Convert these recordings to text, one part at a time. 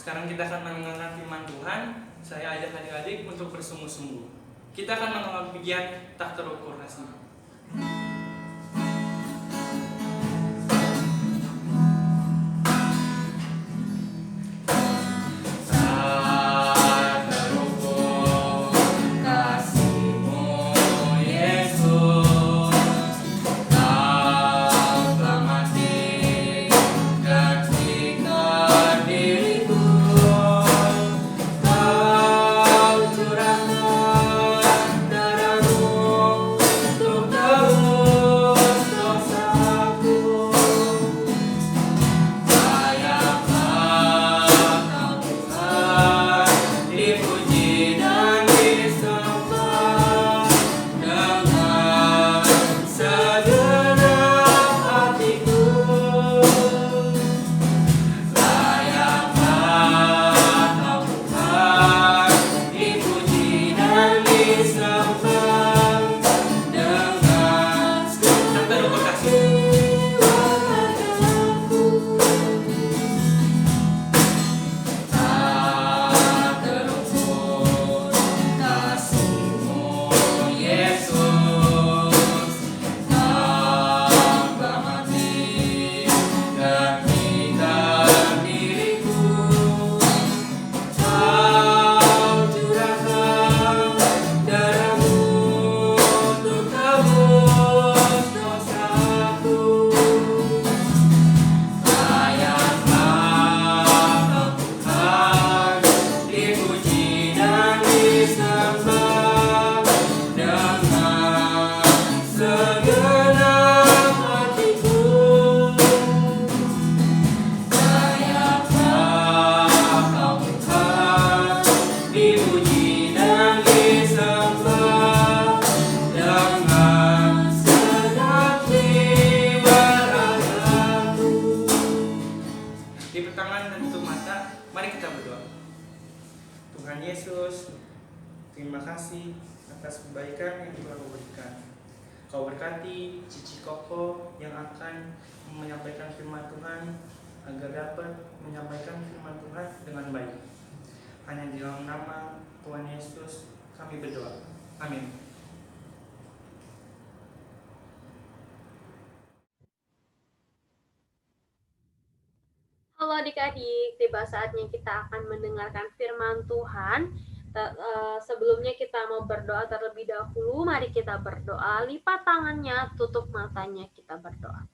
Sekarang kita akan mendengarkan firman Tuhan. Saya ajak adik-adik untuk bersungguh-sungguh. Kita akan mengenal bagian tak terukur kasih. Tuhan Yesus, terima kasih atas kebaikan yang Tuhan berikan. Kau berkati Cici Koko yang akan menyampaikan firman Tuhan agar dapat menyampaikan firman Tuhan dengan baik. Hanya di dalam nama Tuhan Yesus kami berdoa. Amin. Halo adik-adik, tiba saatnya kita akan mendengarkan firman Tuhan. Sebelumnya kita mau berdoa terlebih dahulu. Mari kita berdoa, lipat tangannya, tutup matanya, kita berdoa.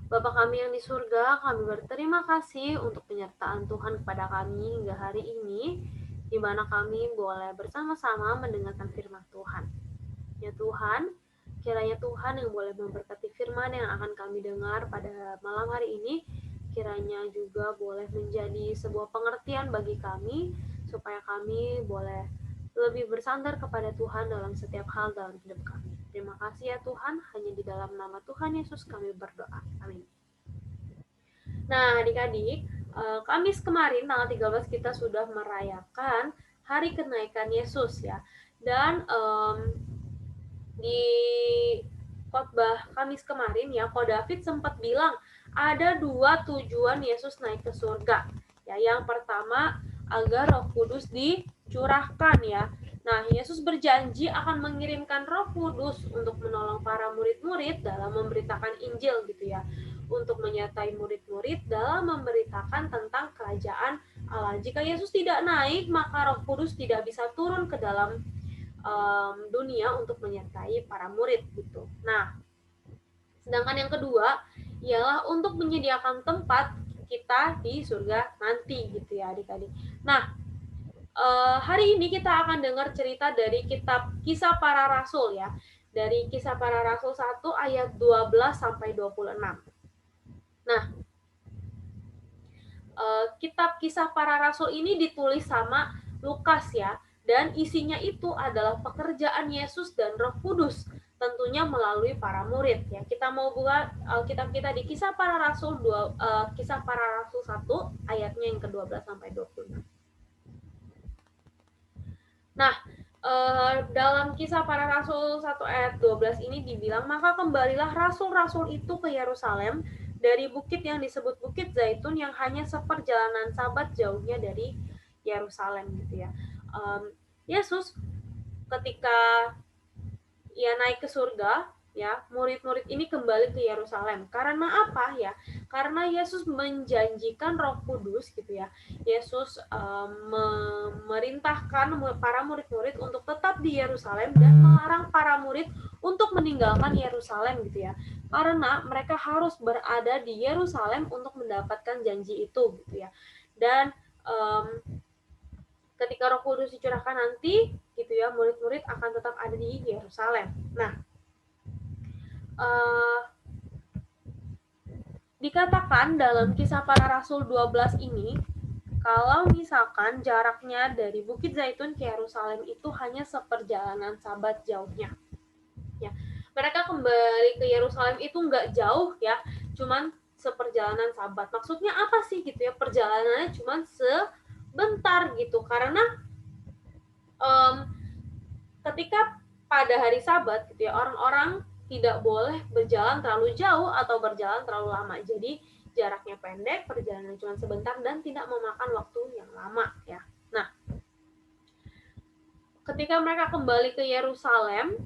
Bapa kami yang di surga, kami berterima kasih untuk penyertaan Tuhan kepada kami hingga hari ini, di mana kami boleh bersama-sama mendengarkan firman Tuhan. Ya Tuhan, kiranya Tuhan yang boleh memberkati firman yang akan kami dengar pada malam hari ini, kiranya juga boleh menjadi sebuah pengertian bagi kami, supaya kami boleh lebih bersandar kepada Tuhan dalam setiap hal dalam hidup kami. Terima kasih ya Tuhan, hanya di dalam nama Tuhan Yesus kami berdoa. Amin. Nah adik-adik, Kamis kemarin tanggal 13 kita sudah merayakan hari kenaikan Yesus ya. Dan di khotbah Kamis kemarin ya, Ko David sempat bilang ada dua tujuan Yesus naik ke surga. Ya, yang pertama agar Roh Kudus dicurahkan ya. Nah, Yesus berjanji akan mengirimkan Roh Kudus untuk menolong para murid-murid dalam memberitakan Injil gitu ya. Untuk menyertai murid-murid dalam memberitakan tentang kerajaan Allah. Jika Yesus tidak naik, maka Roh Kudus tidak bisa turun ke dalam dunia untuk menyertai para murid gitu. Nah, sedangkan yang kedua ialah untuk menyediakan tempat kita di surga nanti gitu ya adik-adik. Nah, hari ini kita akan dengar cerita dari kitab Kisah Para Rasul ya. Dari Kisah Para Rasul 1 ayat 12 sampai 26. Nah, kitab Kisah Para Rasul ini ditulis sama Lukas ya. Dan isinya itu adalah pekerjaan Yesus dan Roh Kudus, tentunya melalui para murid ya. Kita mau buka Alkitab kita di Kisah Para Rasul Kisah Para Rasul 1 ayatnya yang ke-12 sampai 26. Nah, dalam Kisah Para Rasul 1 ayat 12 ini dibilang, maka kembalilah rasul-rasul itu ke Yerusalem dari bukit yang disebut Bukit Zaitun yang hanya seperjalanan sabat jauhnya dari Yerusalem gitu ya. Yesus ketika ia naik ke surga, ya, murid-murid ini kembali ke Yerusalem. Karena apa ya? Karena Yesus menjanjikan Roh Kudus gitu ya. Yesus memerintahkan para murid-murid untuk tetap di Yerusalem dan melarang para murid untuk meninggalkan Yerusalem gitu ya. Karena mereka harus berada di Yerusalem untuk mendapatkan janji itu gitu ya. Dan ketika Roh Kudus dicurahkan nanti gitu ya, murid-murid akan tetap ada di Yerusalem. Nah, dikatakan dalam Kisah Para Rasul 12 ini, kalau misalkan jaraknya dari Bukit Zaitun ke Yerusalem itu hanya seperjalanan sabat jauhnya. Ya, mereka kembali ke Yerusalem itu nggak jauh ya, cuman seperjalanan sabat. Maksudnya apa sih gitu ya? Perjalanannya cuman sebentar gitu, karena ketika pada hari Sabat gitu ya, orang-orang tidak boleh berjalan terlalu jauh atau berjalan terlalu lama. Jadi jaraknya pendek, perjalanan cuma sebentar dan tidak memakan waktu yang lama ya. Nah, ketika mereka kembali ke Yerusalem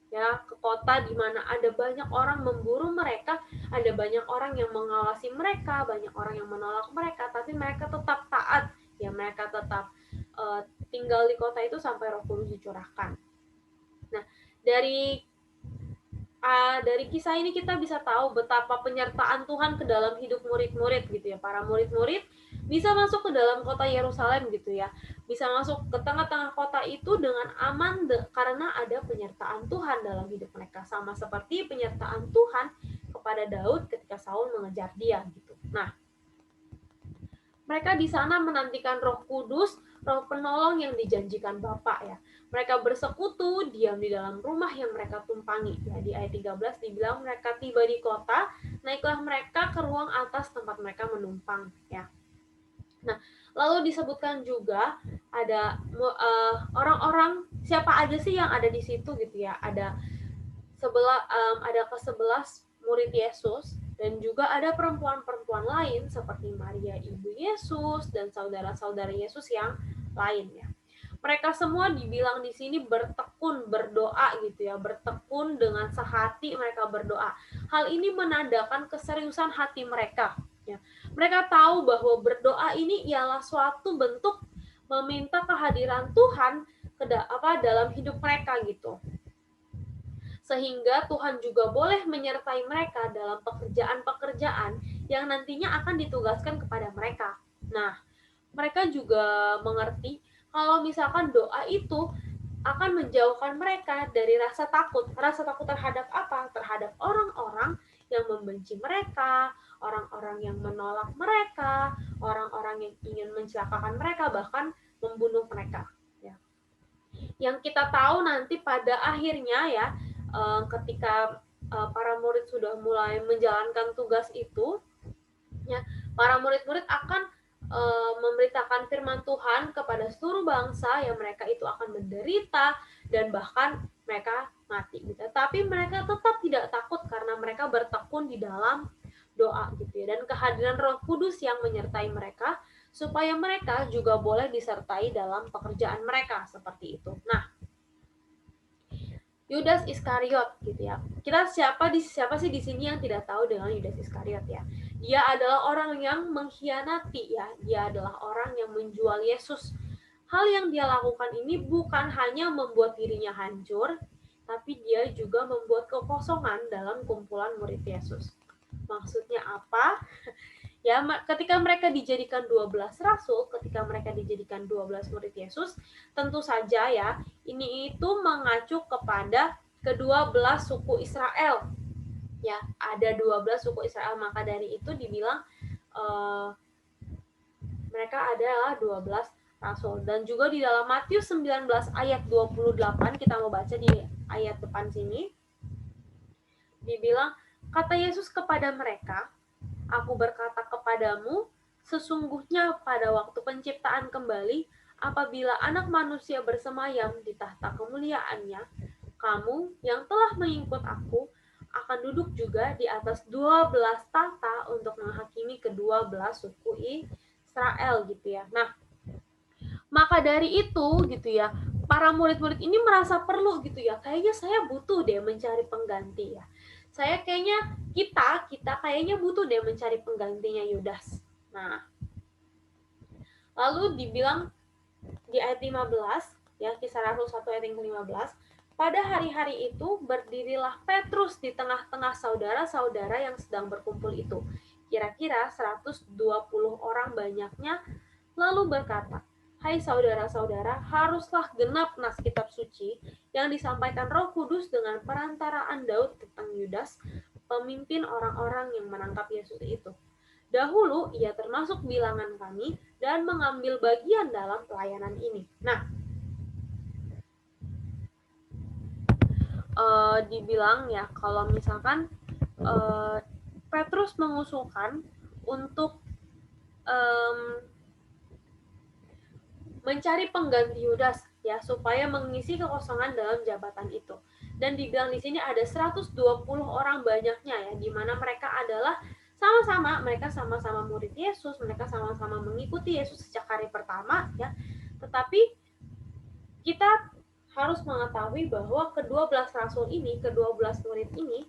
ya, ke kota di mana ada banyak orang memburu mereka, ada banyak orang yang mengawasi mereka, banyak orang yang menolak mereka, tapi mereka tetap taat ya, mereka tetap tinggal di kota itu sampai Roh Kudus dicurahkan. Nah, dari kisah ini kita bisa tahu betapa penyertaan Tuhan ke dalam hidup murid-murid gitu ya. Para murid-murid bisa masuk ke dalam kota Yerusalem gitu ya. Bisa masuk ke tengah-tengah kota itu dengan aman karena ada penyertaan Tuhan dalam hidup mereka. Sama seperti penyertaan Tuhan kepada Daud ketika Saul mengejar dia gitu. Nah, mereka di sana menantikan Roh Kudus, Roh penolong yang dijanjikan Bapa ya. Mereka bersekutu, diam di dalam rumah yang mereka tumpangi. Ya, di ayat 13 dibilang mereka tiba di kota, naiklah mereka ke ruang atas tempat mereka menumpang ya. Nah, lalu disebutkan juga ada orang-orang, siapa aja sih yang ada di situ gitu ya. Ada ke-11 murid Yesus, dan juga ada perempuan-perempuan lain seperti Maria ibu Yesus dan saudara-saudara Yesus yang lain ya. Mereka semua dibilang di sini bertekun berdoa gitu ya, bertekun dengan sehati mereka berdoa. Hal ini menandakan keseriusan hati mereka ya. Mereka tahu bahwa berdoa ini ialah suatu bentuk meminta kehadiran Tuhan dalam hidup mereka gitu. Sehingga Tuhan juga boleh menyertai mereka dalam pekerjaan-pekerjaan yang nantinya akan ditugaskan kepada mereka. Nah, mereka juga mengerti kalau misalkan doa itu akan menjauhkan mereka dari rasa takut. Rasa takut terhadap apa? Terhadap orang-orang yang membenci mereka, orang-orang yang menolak mereka, orang-orang yang ingin mencelakakan mereka, bahkan membunuh mereka. Ya. Yang kita tahu nanti pada akhirnya ya, ketika para murid sudah mulai menjalankan tugas itu, ya, para murid-murid akan memberitakan firman Tuhan kepada seluruh bangsa yang mereka itu akan menderita dan bahkan mereka mati gitu. Tapi mereka tetap tidak takut karena mereka bertekun di dalam doa gitu ya, dan kehadiran Roh Kudus yang menyertai mereka supaya mereka juga boleh disertai dalam pekerjaan mereka seperti itu. Nah, Yudas Iskariot gitu ya. Siapa sih di sini yang tidak tahu dengan Yudas Iskariot ya? Dia adalah orang yang mengkhianati ya. Dia adalah orang yang menjual Yesus. Hal yang dia lakukan ini bukan hanya membuat dirinya hancur, tapi dia juga membuat kekosongan dalam kumpulan murid Yesus. Maksudnya apa? Ya, ketika mereka dijadikan 12 rasul, ketika mereka dijadikan 12 murid Yesus, tentu saja ya, ini itu mengacu kepada kedua belas suku Israel. Ya, ada 12 suku Israel, maka dari itu dibilang mereka adalah 12 rasul. Dan juga di dalam Matius 19 ayat 28, kita mau baca di ayat depan sini, dibilang, kata Yesus kepada mereka, Aku berkata kepadamu, sesungguhnya pada waktu penciptaan kembali, apabila anak manusia bersemayam di tahta kemuliaannya, kamu yang telah mengikut aku akan duduk juga di atas 12 tahta untuk menghakimi kedua belah suku Israel gitu ya. Nah, maka dari itu gitu ya, para murid-murid ini merasa perlu gitu ya, kayaknya saya butuh deh mencari pengganti ya. Kita kayaknya butuh deh mencari penggantinya Yudas. Nah, lalu dibilang di ayat 15 ya, Kisah Rasul 1 ayat yang ke-15, pada hari-hari itu berdirilah Petrus di tengah-tengah saudara-saudara yang sedang berkumpul itu, kira-kira 120 orang banyaknya, lalu berkata, "Hai saudara-saudara, haruslah genap nas kitab suci yang disampaikan Roh Kudus dengan perantaraan Daud tentang Yudas, pemimpin orang-orang yang menangkap Yesus itu. Dahulu ia termasuk bilangan kami dan mengambil bagian dalam pelayanan ini." Nah, dibilang ya kalau misalkan Petrus mengusulkan untuk mencari pengganti Yudas ya supaya mengisi kekosongan dalam jabatan itu. Dan dibilang di sini ada 120 orang banyaknya ya, di mana mereka adalah mereka sama-sama murid Yesus, mereka sama-sama mengikuti Yesus sejak hari pertama ya. Tetapi kita harus mengetahui bahwa kedua belas rasul ini, kedua belas murid ini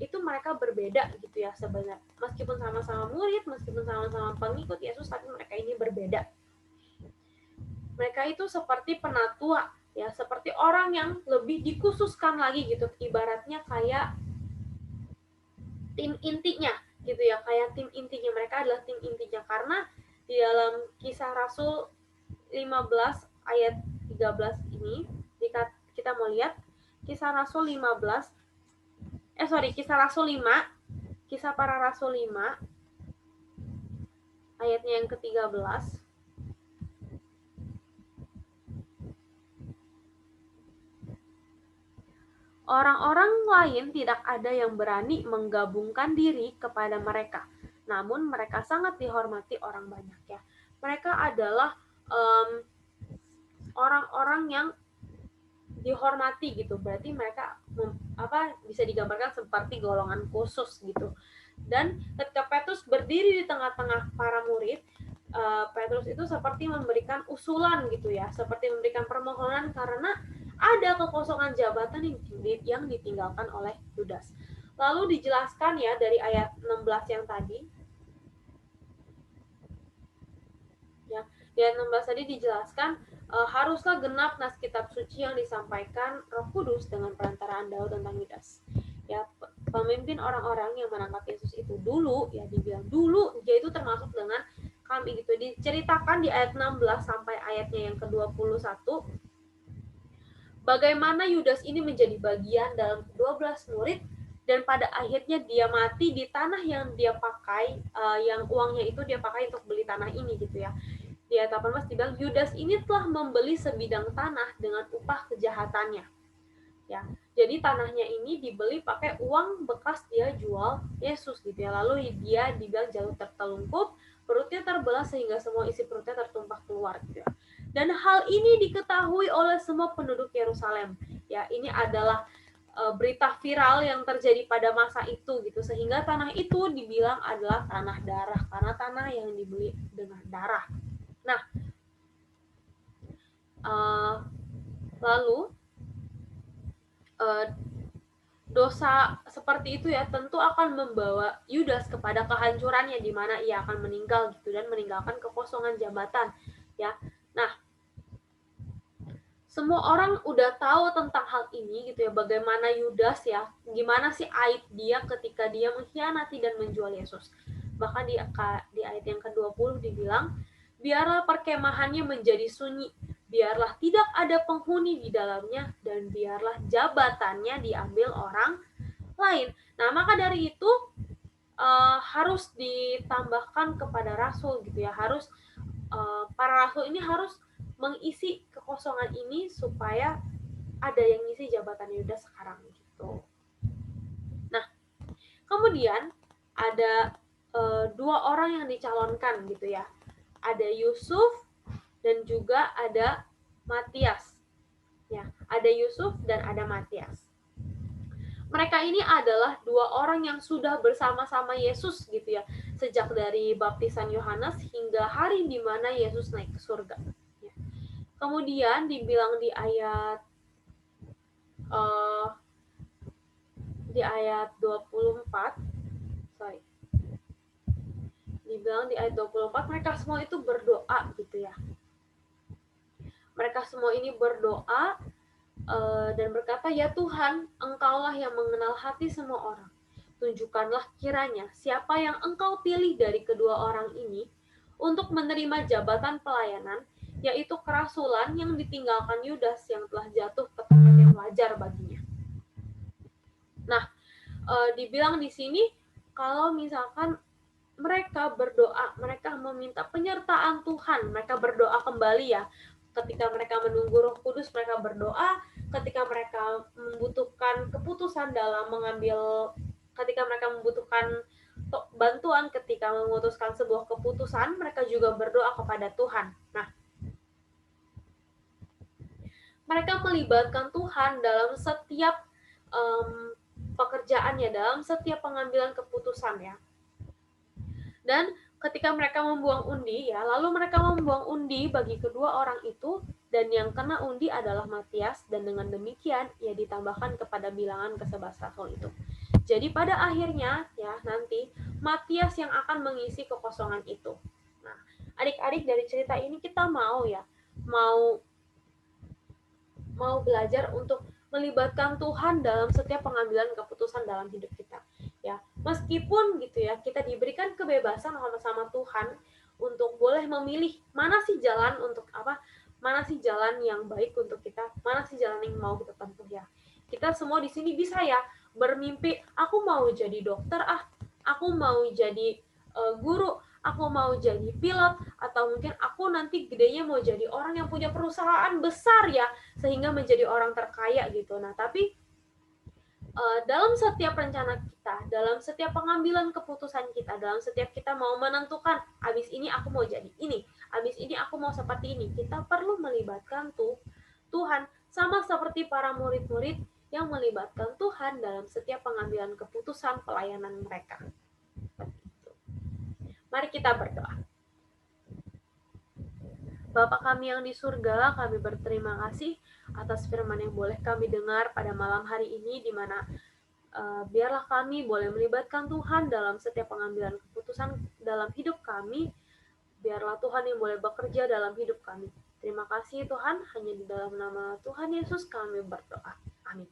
itu mereka berbeda gitu ya sebenarnya. Meskipun sama-sama murid, meskipun sama-sama pengikut Yesus, tapi mereka ini berbeda. Mereka itu seperti penatua ya, seperti orang yang lebih dikhususkan lagi gitu, ibaratnya kayak tim intinya gitu ya, kayak tim intinya. Mereka adalah tim intinya karena di dalam Kisah Rasul 15 ayat 13 ini kita mau lihat Kisah Rasul 15 Kisah Rasul 5, Kisah Para Rasul 5 ayatnya yang ke-13. Orang-orang lain tidak ada yang berani menggabungkan diri kepada mereka, namun mereka sangat dihormati orang banyak ya. Mereka adalah orang-orang yang dihormati gitu, berarti mereka bisa digambarkan seperti golongan khusus gitu. Dan ketika Petrus berdiri di tengah-tengah para murid, Petrus itu seperti memberikan usulan gitu ya, seperti memberikan permohonan karena ada kekosongan jabatan yang ditinggalkan oleh Yudas. Lalu dijelaskan ya dari ayat 16 yang tadi. Ya, di ayat 16 tadi dijelaskan haruslah genap nas kitab suci yang disampaikan Roh Kudus dengan perantaraan Daud tentang Yudas. Ya, pemimpin orang-orang yang menangkap Yesus itu dulu, ya dibilang dulu dia itu termasuk dengan kami gitu. Diceritakan di ayat 16 sampai ayatnya yang ke-21 bagaimana Yudas ini menjadi bagian dalam 12 murid dan pada akhirnya dia mati di tanah yang dia pakai, yang uangnya itu dia pakai untuk beli tanah ini gitu ya. Di ayat 18 dibilang Yudas ini telah membeli sebidang tanah dengan upah kejahatannya. Ya, jadi tanahnya ini dibeli pakai uang bekas dia jual Yesus gitu ya. Lalu dia dibilang jatuh tertelungkup, perutnya terbelah sehingga semua isi perutnya tertumpah keluar gitu ya. Dan hal ini diketahui oleh semua penduduk Yerusalem. Ya, ini adalah berita viral yang terjadi pada masa itu gitu, sehingga tanah itu dibilang adalah tanah darah karena tanah yang dibeli dengan darah. Nah, lalu dosa seperti itu ya tentu akan membawa Yudas kepada kehancurannya, di mana ia akan meninggal gitu dan meninggalkan kekosongan jabatan ya. Nah, semua orang udah tahu tentang hal ini gitu ya, bagaimana Yudas ya, gimana sih aib dia ketika dia mengkhianati dan menjual Yesus. Bahkan di ayat yang ke-20 dibilang, biarlah perkemahannya menjadi sunyi, biarlah tidak ada penghuni di dalamnya, dan biarlah jabatannya diambil orang lain. Nah, maka dari itu harus ditambahkan kepada rasul gitu ya, harus para rasul ini harus mengisi kekosongan ini supaya ada yang ngisi jabatan Yudas sekarang gitu. Nah, kemudian ada dua orang yang dicalonkan gitu ya. Ada Yusuf dan juga ada Matias. Ya, ada Yusuf dan ada Matias. Mereka ini adalah dua orang yang sudah bersama-sama Yesus gitu ya, sejak dari baptisan Yohanes hingga hari di mana Yesus naik ke surga. Kemudian dibilang uh, di ayat 24, sorry, dibilang di ayat 24 mereka semua itu berdoa gitu ya. Mereka semua ini berdoa dan berkata, "Ya Tuhan, Engkaulah yang mengenal hati semua orang. Tunjukkanlah kiranya siapa yang Engkau pilih dari kedua orang ini untuk menerima jabatan pelayanan, yaitu kerasulan yang ditinggalkan Yudas yang telah jatuh ke tempat yang wajar baginya." Nah, dibilang di sini kalau misalkan mereka berdoa, mereka meminta penyertaan Tuhan, mereka berdoa kembali ya. Ketika mereka menunggu Roh Kudus, mereka berdoa. Ketika mereka membutuhkan keputusan dalam ketika mereka membutuhkan bantuan ketika memutuskan sebuah keputusan, mereka juga berdoa kepada Tuhan. Nah, mereka melibatkan Tuhan dalam setiap pekerjaannya, dalam setiap pengambilan keputusan ya. Dan ketika mereka membuang undi ya, lalu mereka membuang undi bagi kedua orang itu, dan yang kena undi adalah Matias, dan dengan demikian ia ditambahkan kepada bilangan ke-11 rasul itu. Jadi pada akhirnya ya nanti Matias yang akan mengisi kekosongan itu. Nah, adik-adik dari cerita ini kita mau belajar untuk melibatkan Tuhan dalam setiap pengambilan keputusan dalam hidup kita. Ya, meskipun gitu ya, kita diberikan kebebasan sama Tuhan untuk boleh memilih mana sih jalan untuk apa, mana sih jalan yang baik untuk kita, mana sih jalan yang mau kita tempuh ya. Kita semua di sini bisa ya bermimpi, aku mau jadi dokter aku mau jadi guru, aku mau jadi pilot, atau mungkin aku nanti gedenya mau jadi orang yang punya perusahaan besar ya, sehingga menjadi orang terkaya gitu. Nah, tapi dalam setiap rencana kita, dalam setiap pengambilan keputusan kita, dalam setiap kita mau menentukan, abis ini aku mau jadi ini, abis ini aku mau seperti ini, kita perlu melibatkan Tuhan, sama seperti para murid-murid yang melibatkan Tuhan dalam setiap pengambilan keputusan pelayanan mereka. Mari kita berdoa. Bapa kami yang di surga, kami berterima kasih atas firman yang boleh kami dengar pada malam hari ini, di mana biarlah kami boleh melibatkan Tuhan dalam setiap pengambilan keputusan dalam hidup kami. Biarlah Tuhan yang boleh bekerja dalam hidup kami. Terima kasih Tuhan, hanya di dalam nama Tuhan Yesus kami berdoa. Amin.